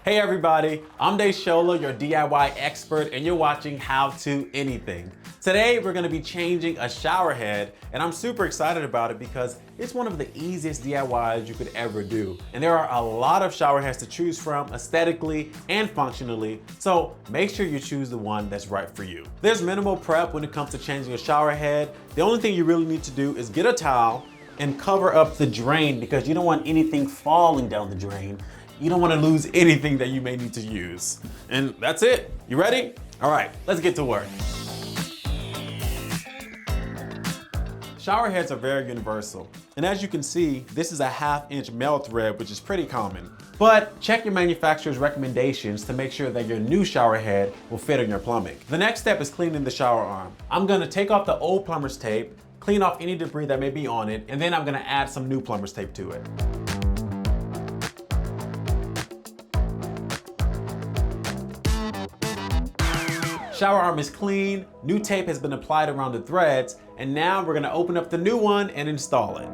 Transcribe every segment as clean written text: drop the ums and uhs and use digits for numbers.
Hey everybody, I'm Desola, your DIY expert, and you're watching How To Anything. Today we're gonna be changing a shower head, and I'm super excited about it because it's one of the easiest DIYs you could ever do. And there are a lot of shower heads to choose from aesthetically and functionally, so make sure you choose the one that's right for you. There's minimal prep when it comes to changing a shower head. The only thing you really need to do is get a towel and cover up the drain because you don't want anything falling down the drain. You don't want to lose anything that you may need to use. And that's it. You ready? All right, let's get to work. Shower heads are very universal. And as you can see, this is a 1/2-inch male thread, which is pretty common. But check your manufacturer's recommendations to make sure that your new shower head will fit on your plumbing. The next step is cleaning the shower arm. I'm gonna take off the old plumber's tape, clean off any debris that may be on it, and then I'm gonna add some new plumber's tape to it. Shower arm is clean, new tape has been applied around the threads, and now we're gonna open up the new one and install it.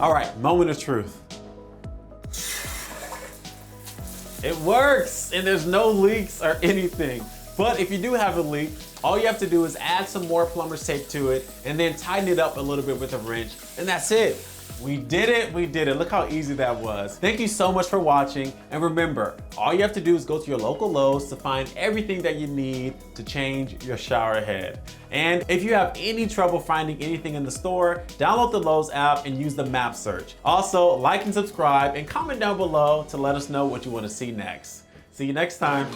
All right, moment of truth. It works, and there's no leaks or anything. But if you do have a leak, all you have to do is add some more plumber's tape to it and then tighten it up a little bit with a wrench, and that's it. We did it, we did it. Look how easy that was. Thank you so much for watching, and remember, all you have to do is go to your local Lowe's to find everything that you need to change your shower head. And if you have any trouble finding anything in the store, download the Lowe's app and use the map search. Also, like and subscribe and comment down below to let us know what you want to see next. See you next time.